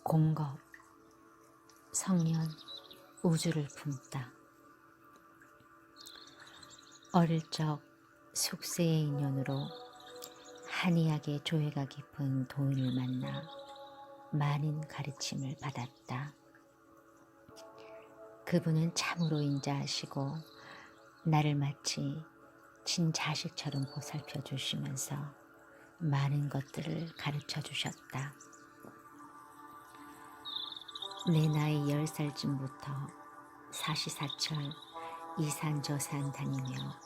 공겁, 성년, 우주를 품다. 어릴 적 숙세의 인연으로 한의학의 조예가 깊은 도인을 만나 많은 가르침을 받았다. 그분은 참으로 인자하시고 나를 마치 친자식처럼 보살펴 주시면서 많은 것들을 가르쳐 주셨다. 내 나이 10살쯤부터 사시사철 이산저산 다니며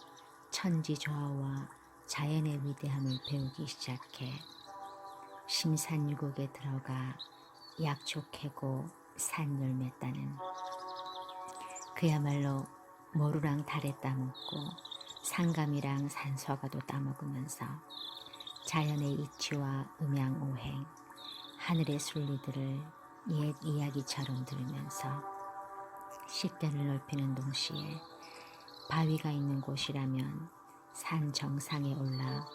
천지조화와 자연의 위대함을 배우기 시작해 심산유곡에 들어가 약초 캐고 산 열매 따는 그야말로 모루랑 달에 따먹고 상감이랑 산수화과도 따먹으면서 자연의 이치와 음양오행, 하늘의 순리들을 옛 이야기처럼 들으면서 식견을 넓히는 동시에 바위가 있는 곳이라면 산 정상에 올라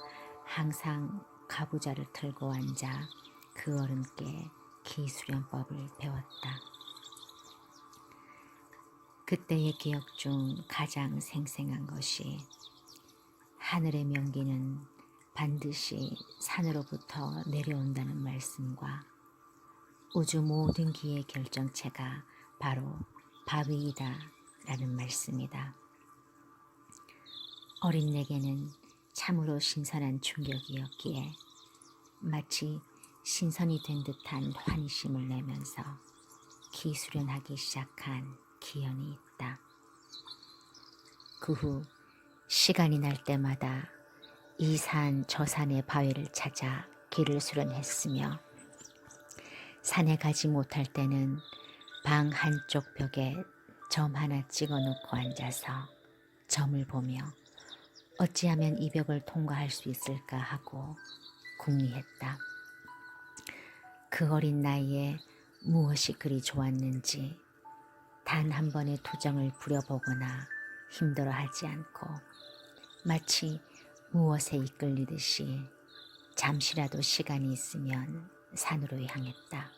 항상 가부좌를 틀고 앉아 그 어른께 기수련법을 배웠다. 그때의 기억 중 가장 생생한 것이 하늘의 명기는 반드시 산으로부터 내려온다는 말씀과 우주 모든 기의 결정체가 바로 바위이다 라는 말씀이다. 어린 내게는 참으로 신선한 충격이었기에 마치 신선이 된 듯한 환희심을 내면서 기수련하기 시작한 기연이 있다. 그 후 시간이 날 때마다 이 산 저 산의 바위를 찾아 길을 수련했으며 산에 가지 못할 때는 방 한쪽 벽에 점 하나 찍어 놓고 앉아서 점을 보며 어찌하면 이 벽을 통과할 수 있을까 하고 궁리했다. 그 어린 나이에 무엇이 그리 좋았는지 단 한 번의 투정을 부려보거나 힘들어하지 않고 마치 무엇에 이끌리듯이 잠시라도 시간이 있으면 산으로 향했다.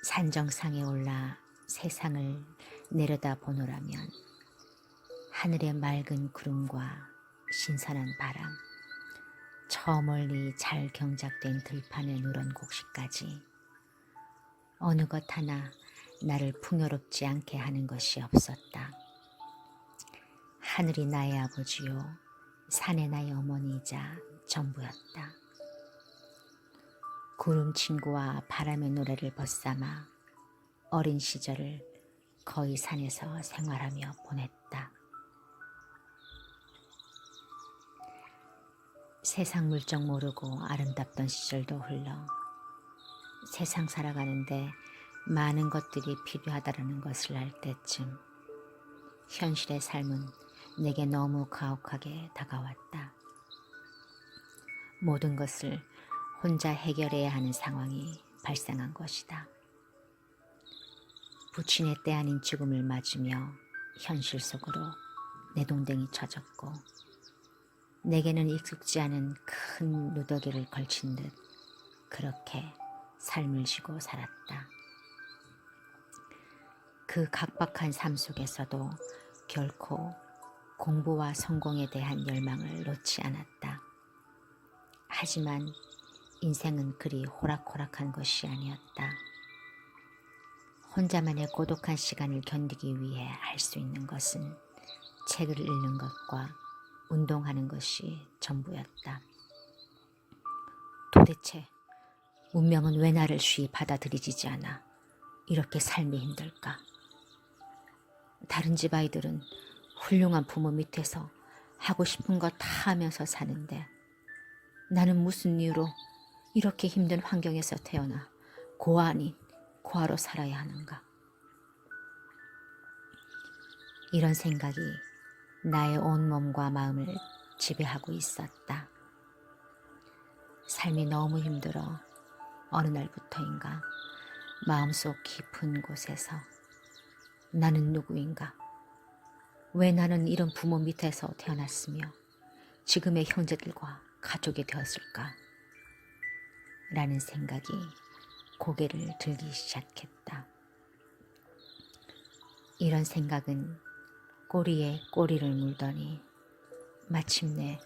산정상에 올라 세상을 내려다보노라면 하늘의 맑은 구름과 신선한 바람, 저 멀리 잘 경작된 들판의 누런 곡식까지 어느 것 하나 나를 풍요롭지 않게 하는 것이 없었다. 하늘이 나의 아버지요, 산이 나의 어머니이자 전부였다. 구름 친구와 바람의 노래를 벗삼아 어린 시절을 거의 산에서 생활하며 보냈다. 세상 물정 모르고 아름답던 시절도 흘러 세상 살아가는데 많은 것들이 필요하다는 것을 알 때쯤 현실의 삶은 내게 너무 가혹하게 다가왔다. 모든 것을 혼자 해결해야 하는 상황이 발생한 것이다. 부친의 때 아닌 죽음을 맞으며 현실 속으로 내동댕이 쳐졌고 내게는 익숙지 않은 큰 누더기를 걸친 듯 그렇게 삶을 지고 살았다. 그 각박한 삶 속에서도 결코 공부와 성공에 대한 열망을 놓지 않았다. 하지만 인생은 그리 호락호락한 것이 아니었다. 혼자만의 고독한 시간을 견디기 위해 할 수 있는 것은 책을 읽는 것과 운동하는 것이 전부였다. 도대체 운명은 왜 나를 쉬이 받아들이지 않아 이렇게 삶이 힘들까? 다른 집 아이들은 훌륭한 부모 밑에서 하고 싶은 거 다 하면서 사는데 나는 무슨 이유로 이렇게 힘든 환경에서 태어나 고아 아닌 고아로 살아야 하는가? 이런 생각이 나의 온몸과 마음을 지배하고 있었다. 삶이 너무 힘들어 어느 날부터인가 마음속 깊은 곳에서 나는 누구인가? 왜 나는 이런 부모 밑에서 태어났으며 지금의 형제들과 가족이 되었을까? 라는 생각이 고개를 들기 시작했다. 이런 생각은 꼬리에 꼬리를 물더니 마침내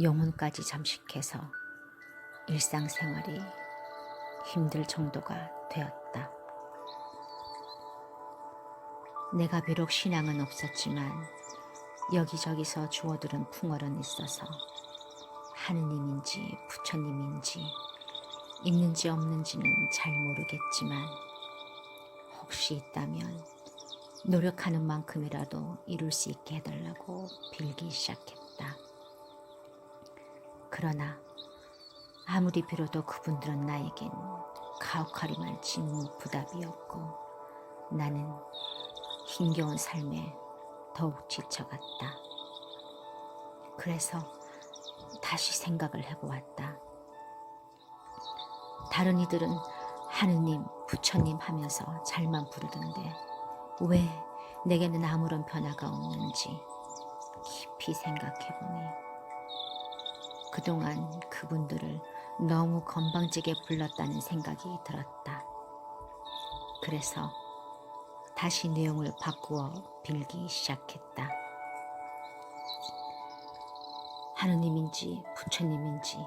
영혼까지 잠식해서 일상생활이 힘들 정도가 되었다. 내가 비록 신앙은 없었지만 여기저기서 주워들은 풍월은 있어서 하느님인지 부처님인지 있는지 없는지는 잘 모르겠지만 혹시 있다면 노력하는 만큼이라도 이룰 수 있게 해달라고 빌기 시작했다. 그러나 아무리 빌어도 그분들은 나에겐 가혹하리만 묵부답이었고 나는 힘겨운 삶에 더욱 지쳐갔다. 그래서 다시 생각을 해보았다. 다른 이들은 하느님, 부처님 하면서 잘만 부르던데 왜 내게는 아무런 변화가 없는지 깊이 생각해보니 그동안 그분들을 너무 건방지게 불렀다는 생각이 들었다. 그래서 다시 내용을 바꾸어 빌기 시작했다. 하느님인지 부처님인지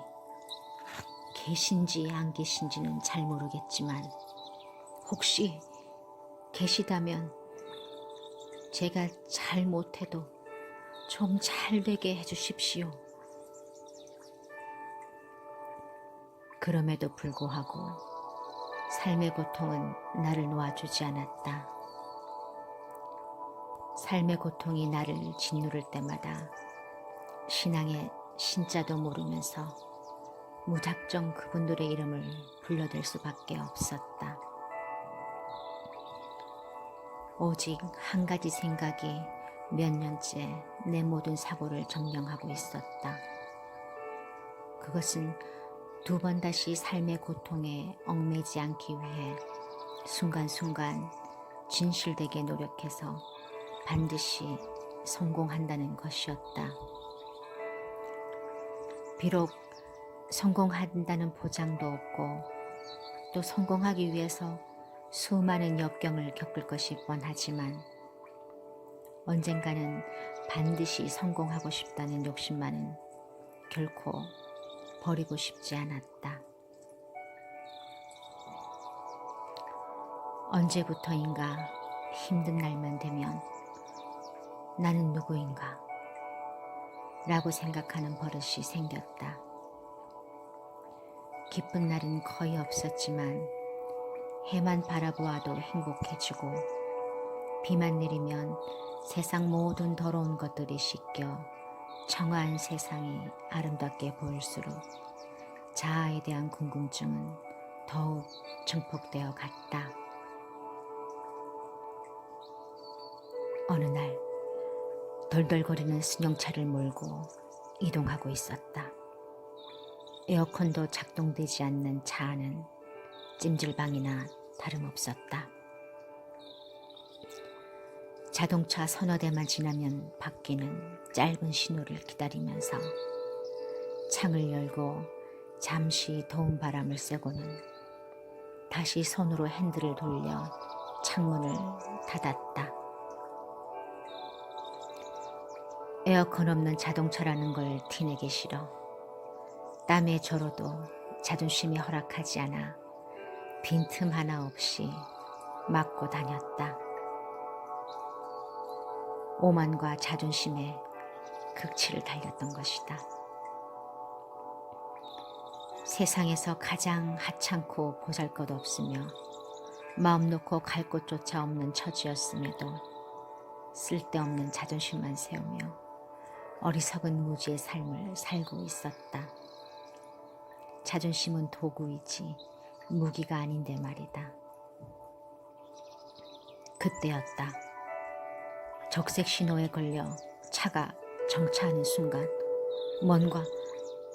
계신지 안 계신지는 잘 모르겠지만 혹시 계시다면 제가 잘못해도 좀 잘되게 해주십시오. 그럼에도 불구하고 삶의 고통은 나를 놓아주지 않았다. 삶의 고통이 나를 짓누를 때마다 신앙의 신자도 모르면서 무작정 그분들의 이름을 불러댈 수밖에 없었다. 오직 한 가지 생각이 몇 년째 내 모든 사고를 점령하고 있었다. 그것은 두 번 다시 삶의 고통에 얽매이지 않기 위해 순간순간 진실되게 노력해서 반드시 성공한다는 것이었다. 비록 성공한다는 보장도 없고 또 성공하기 위해서 수많은 역경을 겪을 것이 뻔하지만 언젠가는 반드시 성공하고 싶다는 욕심만은 결코 버리고 싶지 않았다. 언제부터인가 힘든 날만 되면 나는 누구인가 라고 생각하는 버릇이 생겼다. 기쁜 날은 거의 없었지만 해만 바라보아도 행복해지고 비만 내리면 세상 모든 더러운 것들이 씻겨 청아한 세상이 아름답게 보일수록 자아에 대한 궁금증은 더욱 증폭되어 갔다. 어느 날 덜덜거리는 승용차를 몰고 이동하고 있었다. 에어컨도 작동되지 않는 차 안은 찜질방이나 다름없었다. 자동차 서너 대만 지나면 바뀌는 짧은 신호를 기다리면서 창을 열고 잠시 더운 바람을 쐬고는 다시 손으로 핸들을 돌려 창문을 닫았다. 에어컨 없는 자동차라는 걸 티내기 싫어 땀에 절어도 자존심이 허락하지 않아 빈틈 하나 없이 맞고 다녔다. 오만과 자존심에 극치를 달렸던 것이다. 세상에서 가장 하찮고 보잘것없으며 마음 놓고 갈 곳조차 없는 처지였음에도 쓸데없는 자존심만 세우며 어리석은 무지의 삶을 살고 있었다. 자존심은 도구이지 무기가 아닌데 말이다. 그때였다. 적색 신호에 걸려 차가 정차하는 순간 뭔가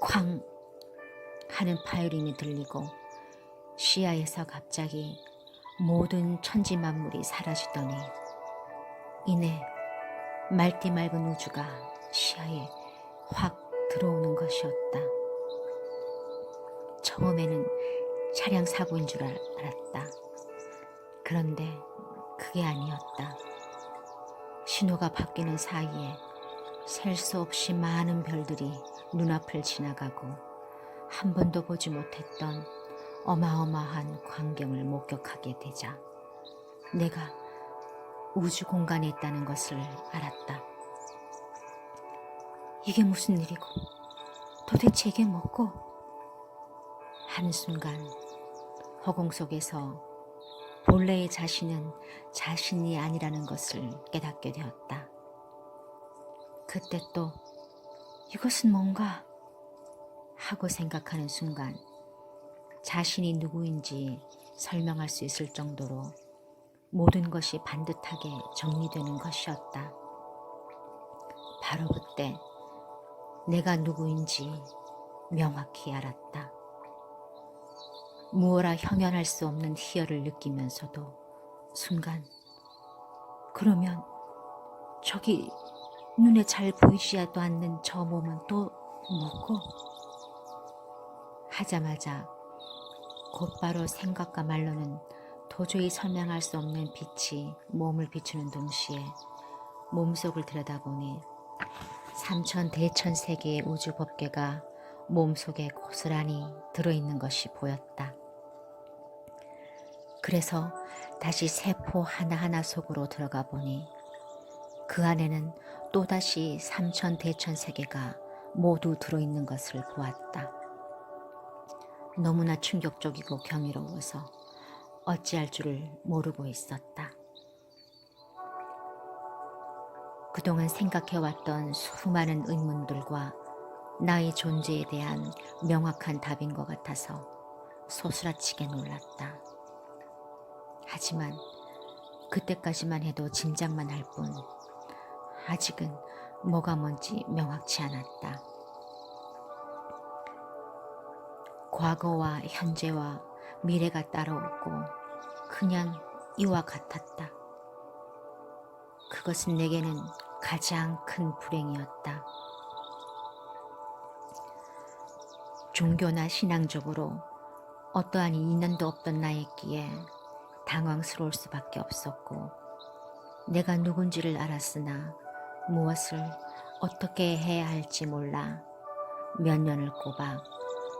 쾅 하는 파열음이 들리고 시야에서 갑자기 모든 천지만물이 사라지더니 이내 맑디 맑은 우주가 시야에 확 들어오는 것이었다. 처음에는 차량 사고인 줄 알았다. 그런데 그게 아니었다. 신호가 바뀌는 사이에 셀 수 없이 많은 별들이 눈앞을 지나가고 한 번도 보지 못했던 어마어마한 광경을 목격하게 되자 내가 우주 공간에 있다는 것을 알았다. 이게 무슨 일이고 도대체 이게 뭐고? 한순간 허공 속에서 본래의 자신은 자신이 아니라는 것을 깨닫게 되었다. 그때 또 이것은 뭔가 하고 생각하는 순간 자신이 누구인지 설명할 수 있을 정도로 모든 것이 반듯하게 정리되는 것이었다. 바로 그때 내가 누구인지 명확히 알았다. 무어라 형연할 수 없는 희열을 느끼면서도 순간 그러면 저기 눈에 잘 보이지도 않는 저 몸은 또 뭐고? 하자마자 곧바로 생각과 말로는 도저히 설명할 수 없는 빛이 몸을 비추는 동시에 몸속을 들여다보니 삼천대천세계의 우주법계가 몸속에 고스란히 들어있는 것이 보였다. 그래서 다시 세포 하나하나 속으로 들어가 보니 그 안에는 또다시 삼천대천세계가 모두 들어있는 것을 보았다. 너무나 충격적이고 경이로워서 어찌할 줄을 모르고 있었다. 그동안 생각해왔던 수많은 의문들과 나의 존재에 대한 명확한 답인 것 같아서 소스라치게 놀랐다. 하지만 그때까지만 해도 짐작만 할 뿐 아직은 뭐가 뭔지 명확치 않았다. 과거와 현재와 미래가 따라오고 그냥 이와 같았다. 그것은 내게는 가장 큰 불행이었다. 종교나 신앙적으로 어떠한 인연도 없던 나였기에 당황스러울 수밖에 없었고 내가 누군지를 알았으나 무엇을 어떻게 해야 할지 몰라 몇 년을 꼬박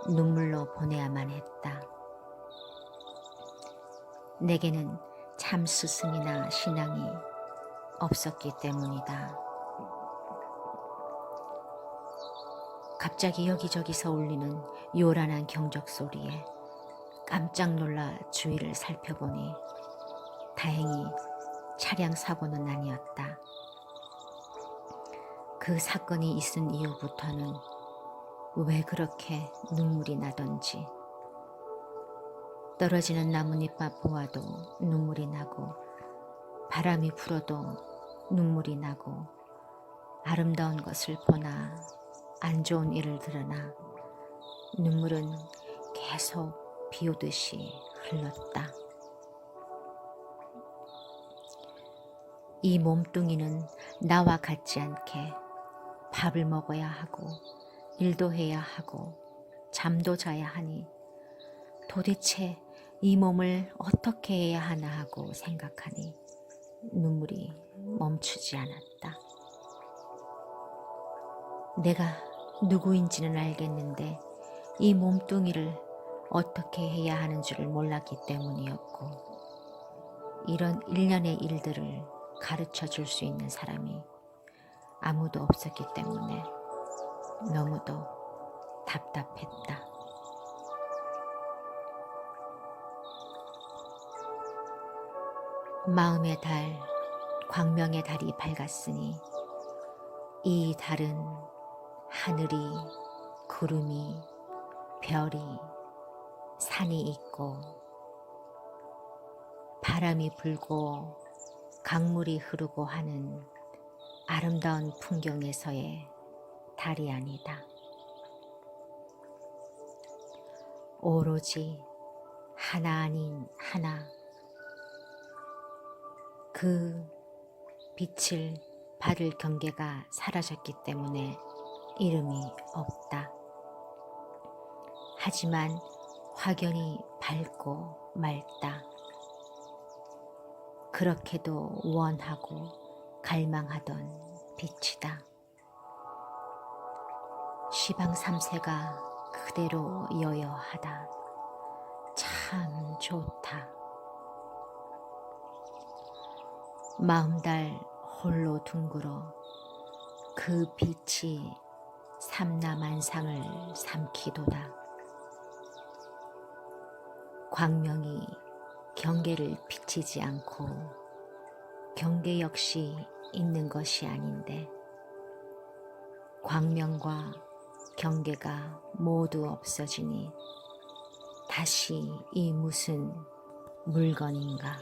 눈물로 보내야만 했다. 내게는 참 스승이나 신앙이 없었기 때문이다. 갑자기 여기저기서 울리는 요란한 경적 소리에 깜짝 놀라 주위를 살펴보니 다행히 차량 사고는 아니었다. 그 사건이 있은 이후부터는 왜 그렇게 눈물이 나던지 떨어지는 나뭇잎만 보아도 눈물이 나고 바람이 불어도 눈물이 나고 아름다운 것을 보나 안 좋은 일을 들으나 눈물은 계속 비오듯이 흘렀다. 이 몸뚱이는 나와 같지 않게 밥을 먹어야 하고 일도 해야 하고 잠도 자야 하니 도대체 이 몸을 어떻게 해야 하나 하고 생각하니 눈물이 멈추지 않았다. 내가 누구인지는 알겠는데 이 몸뚱이를 어떻게 해야 하는 줄을 몰랐기 때문이었고 이런 일련의 일들을 가르쳐 줄 수 있는 사람이 아무도 없었기 때문에 너무도 답답했다. 마음의 달, 광명의 달이 밝았으니 이 달은 하늘이, 구름이, 별이, 산이 있고 바람이 불고 강물이 흐르고 하는 아름다운 풍경에서의 달이 아니다. 오로지 하나 아닌 하나, 그 빛을 받을 경계가 사라졌기 때문에 이름이 없다. 하지만 확연히 밝고 맑다. 그렇게도 원하고 갈망하던 빛이다. 시방 3세가 그대로 여여하다. 참 좋다. 마음달 홀로 둥글어 그 빛이 삼라만상을 삼키도다. 광명이 경계를 비치지 않고 경계 역시 있는 것이 아닌데 광명과 경계가 모두 없어지니 다시 이 무슨 물건인가.